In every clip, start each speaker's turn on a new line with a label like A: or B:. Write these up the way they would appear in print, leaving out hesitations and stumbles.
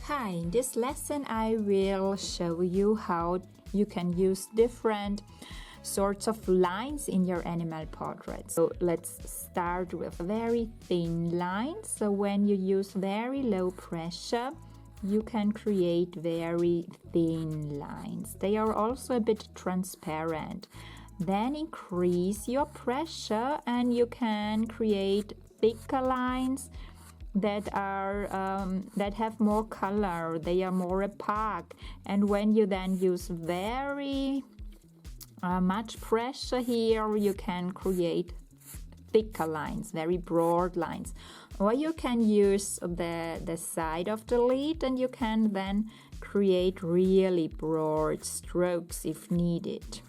A: Hi, in this lesson I will show you how you can use different sorts of lines in your animal portrait. So let's start with very thin lines. So when you use very low pressure, you can create very thin lines. They are also a bit transparent. Then increase your pressure and you can create thicker lines that have more color. They are more opaque. And when you then use very much pressure here, you can create thicker lines, very broad lines. Or you can use the side of the lid and you can then create really broad strokes if needed.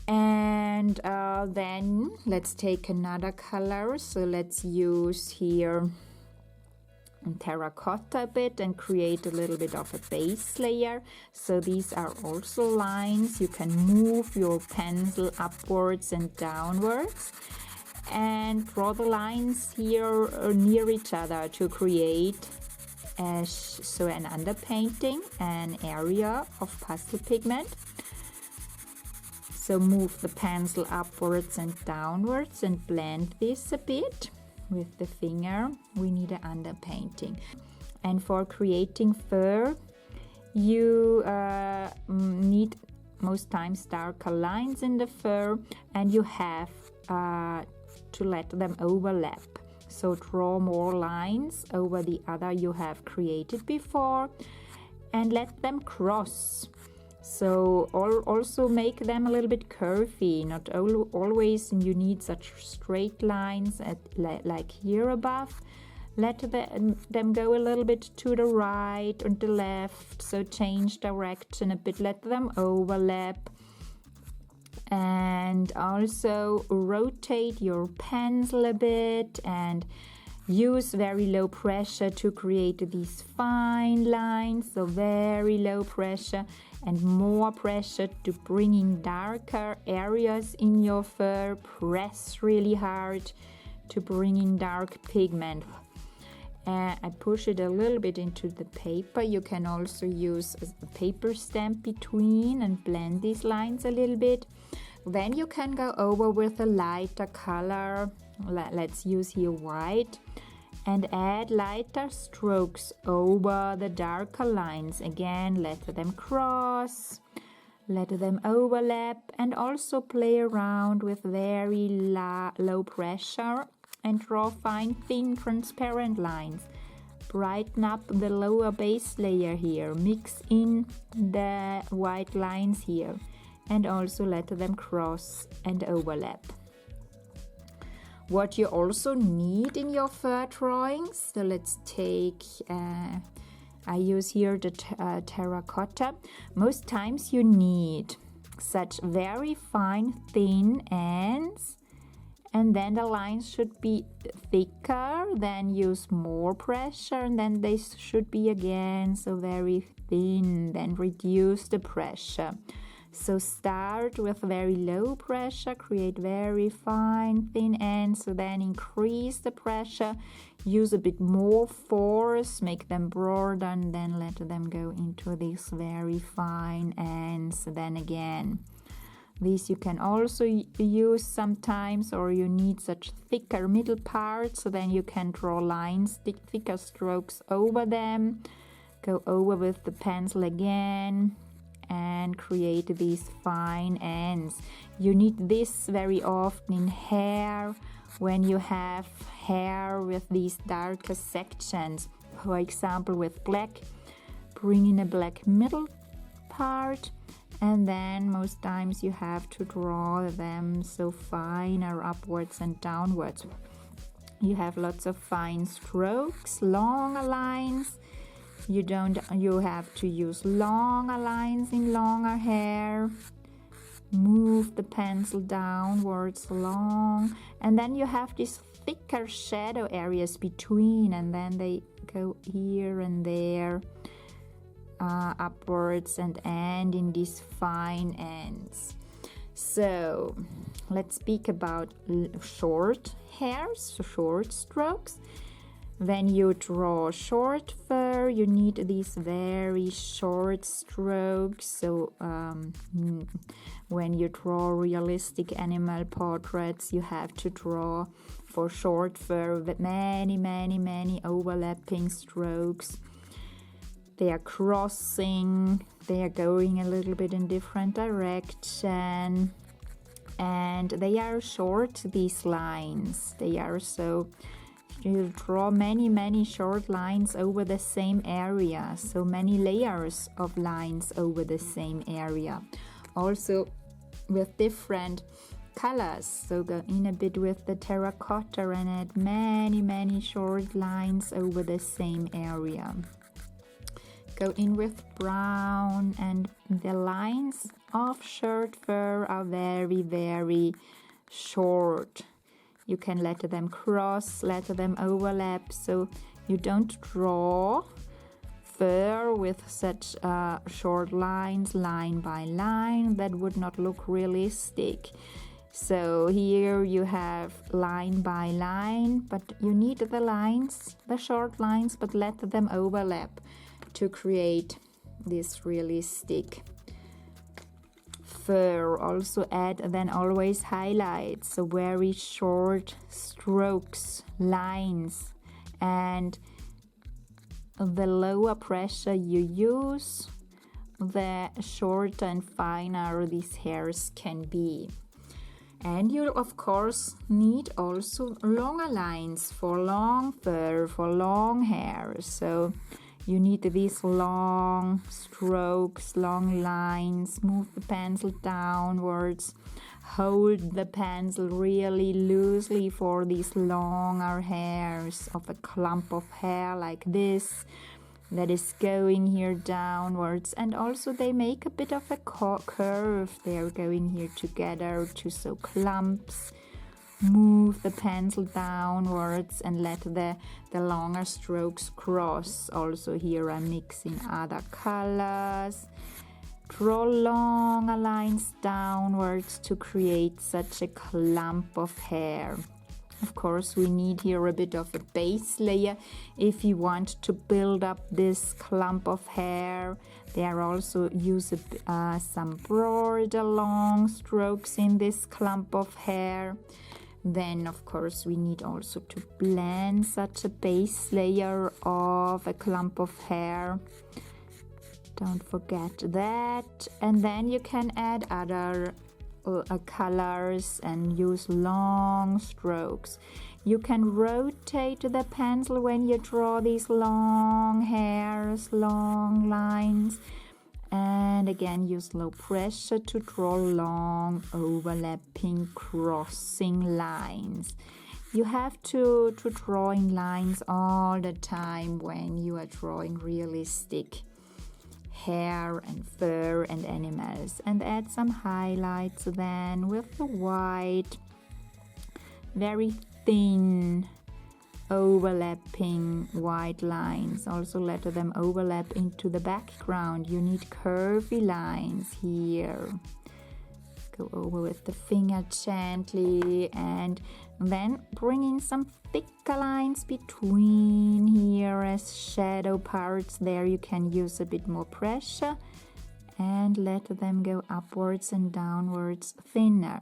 A: And then let's take another color. So let's use here terracotta a bit and create a little bit of a base layer. So these are also lines. You can move your pencil upwards and downwards and draw the lines here near each other to create an underpainting, an area of pastel pigment. So move the pencil upwards and downwards and blend this a bit with the finger. We need an underpainting. And for creating fur, you need most times darker lines in the fur, and you have to let them overlap. So draw more lines over the other you have created before and let them cross. So also make them a little bit curvy, not always you need such straight lines like here above. Let them go a little bit to the right or the left, so change direction a bit, let them overlap. And also rotate your pencil a bit and use very low pressure to create these fine lines. So very low pressure and more pressure to bring in darker areas in your fur. Press really hard to bring in dark pigment. I push it a little bit into the paper. You can also use a paper stamp between and blend these lines a little bit. Then you can go over with a lighter color. Let's use here white. And add lighter strokes over the darker lines. Again, let them cross, let them overlap, and also play around with very low pressure and draw fine, thin, transparent lines. Brighten up the lower base layer here, mix in the white lines here, and also let them cross and overlap. What you also need in your fur drawings, so let's take, I use here the terracotta. Most times you need such very fine, thin ends, and then the lines should be thicker, then use more pressure, and then they should be again so very thin, then reduce the pressure. So start with very low pressure, create very fine, thin ends, so then increase the pressure, use a bit more force, make them broader, and then let them go into these very fine ends. Then again, these you can also use sometimes, or you need such thicker middle parts, so then you can draw lines, thicker strokes over them, go over with the pencil again, and create these fine ends. You need this very often in hair, when you have hair with these darker sections. For example, with black, bring in a black middle part, and then most times you have to draw them so finer upwards and downwards. You have lots of fine strokes, longer lines. You have to use longer lines in longer hair. Move the pencil downwards long, and then you have these thicker shadow areas between, and then they go here and there, upwards and end in these fine ends. So let's speak about short hairs, short strokes. When you draw short fur, you need these very short strokes. So when you draw realistic animal portraits, you have to draw for short fur with many overlapping strokes. They are crossing, they are going a little bit in different direction, and they are short, these lines. They are so, you draw many short lines over the same area, so many layers of lines over the same area. Also with different colors, so go in a bit with the terracotta and add many short lines over the same area. Go in with brown, and the lines of short fur are very short. You can let them cross, let them overlap, so you don't draw fur with such short lines, line by line. That would not look realistic. So here you have line by line, but you need the lines, the short lines, but let them overlap to create this realistic fur. Also add then always highlights, so very short strokes, lines, and the lower pressure you use, the shorter and finer these hairs can be. And you of course need also longer lines for long fur, for long hair. So you need these long strokes, long lines. Move the pencil downwards. Hold the pencil really loosely for these longer hairs of a clump of hair like this that is going here downwards. And also they make a bit of a curve. They are going here together to show clumps. Move the pencil downwards and let the longer strokes cross. Also here I'm mixing other colors. Draw longer lines downwards to create such a clump of hair. Of course, we need here a bit of a base layer if you want to build up this clump of hair. There also use some broader long strokes in this clump of hair. Then, of course, we need also to blend such a base layer of a clump of hair. Don't forget that. And then you can add other colors and use long strokes. You can rotate the pencil when you draw these long hairs, long lines. And again, use low pressure to draw long, overlapping, crossing lines. You have to drawing lines all the time when you are drawing realistic hair and fur and animals. And add some highlights then with the white, very thin overlapping white lines. Also let them overlap into the background. You need curvy lines here. Go over with the finger gently and then bring in some thicker lines between here as shadow parts. There you can use a bit more pressure and let them go upwards and downwards thinner.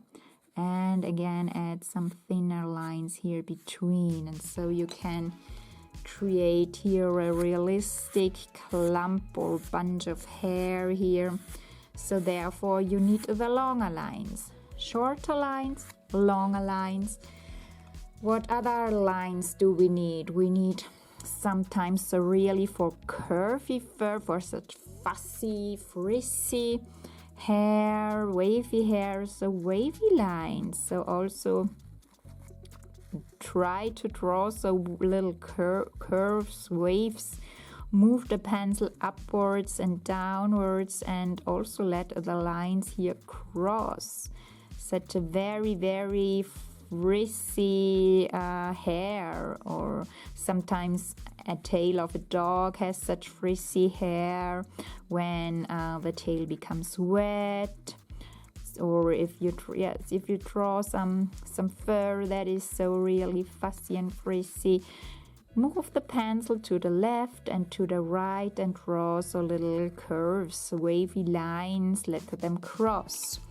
A: And again, add some thinner lines here between. And so you can create here a realistic clump or bunch of hair here. So therefore, you need the longer lines. Shorter lines, longer lines. What other lines do we need? We need sometimes really for curvy fur, for such fussy, frizzy hair, wavy hair, so wavy lines. So also try to draw so little curves, waves. Move the pencil upwards and downwards and also let the lines here cross. Such a very frizzy hair, or sometimes a tail of a dog has such frizzy hair when the tail becomes wet. Or if you draw some fur that is so really fussy and frizzy, Move the pencil to the left and to the right and draw so little curves, wavy lines, let them cross.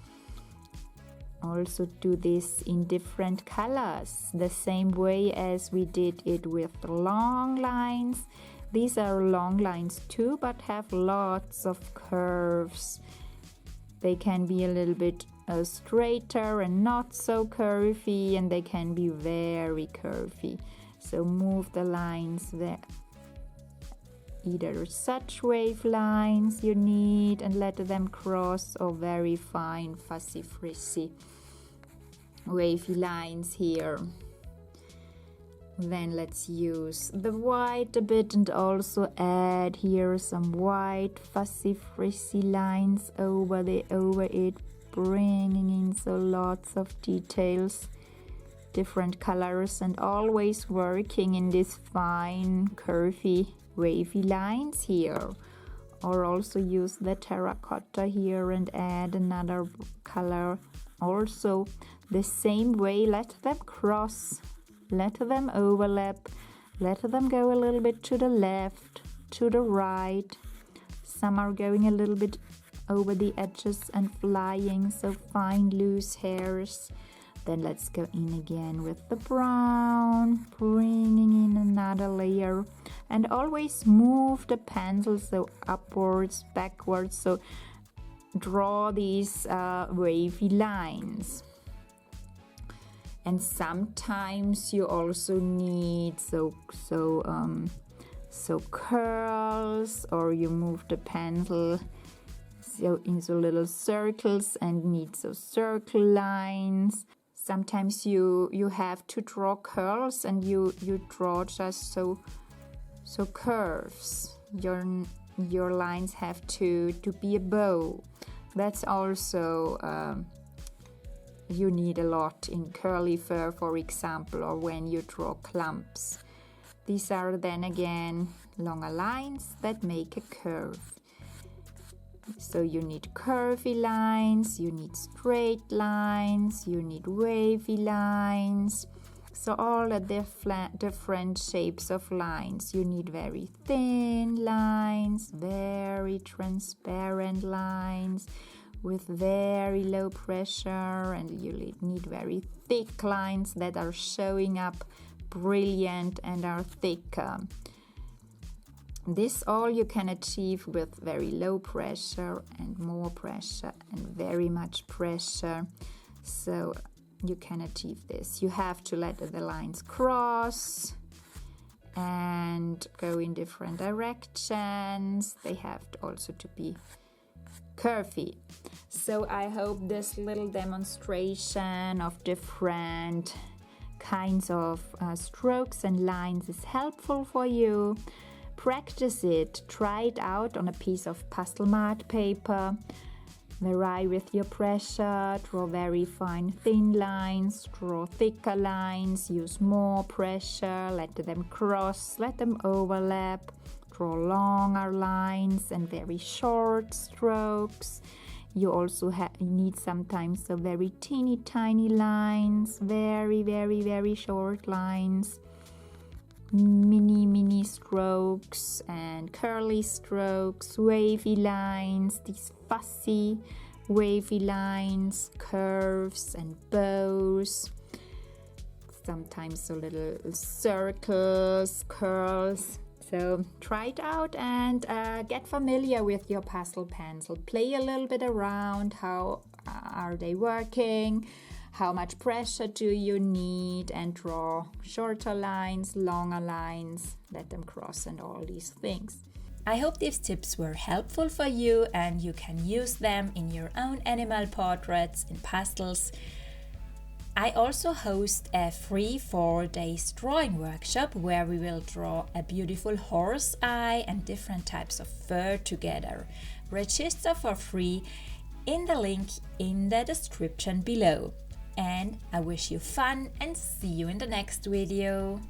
A: Also do this in different colors, the same way as we did it with the long lines. These are long lines too, but have lots of curves. They can be a little bit straighter and not so curvy, and they can be very curvy. So move the lines there. Either such wave lines you need and let them cross, or very fine, fussy, frizzy, wavy lines here. Then let's use the white a bit and also add here some white, fussy, frizzy lines over it, bringing in so lots of details, different colors, and always working in this fine, curvy, wavy lines here. Or also use the terracotta here and add another color. Also the same way, let them cross, let them overlap, let them go a little bit to the left, to the right. Some are going a little bit over the edges and flying, so fine loose hairs. Then let's go in again with the brown, bringing in another layer, and always move the pencil so upwards, backwards, so draw these wavy lines. And sometimes you also need so curls, or you move the pencil so into little circles and need so circle lines. Sometimes you have to draw curls and you draw just so curves. Your lines have to be a bow. That's also you need a lot in curly fur, for example, or when you draw clumps. These are then again longer lines that make a curve. So you need curvy lines, you need straight lines, you need wavy lines. So all the different shapes of lines. You need very thin lines, very transparent lines with very low pressure, and you need very thick lines that are showing up brilliant and are thicker. This all you can achieve with very low pressure and more pressure and very much pressure. So you can achieve this. You have to let the lines cross and go in different directions. They have also to be curvy. So I hope this little demonstration of different kinds of strokes and lines is helpful for you. Practice it, try it out on a piece of pastel mat paper, vary with your pressure, draw very fine thin lines, draw thicker lines, use more pressure, let them cross, let them overlap, draw longer lines and very short strokes. You also need sometimes so very teeny tiny lines, very short lines. Mini strokes and curly strokes, wavy lines, these fussy wavy lines, curves and bows, sometimes so little circles, curls. So try it out and get familiar with your pastel pencil. Play a little bit around. How are they working? How much pressure do you need? And draw shorter lines, longer lines, let them cross and all these things. I hope these tips were helpful for you and you can use them in your own animal portraits in pastels. I also host a free 4-day drawing workshop where we will draw a beautiful horse eye and different types of fur together. Register for free in the link in the description below. And I wish you fun and see you in the next video.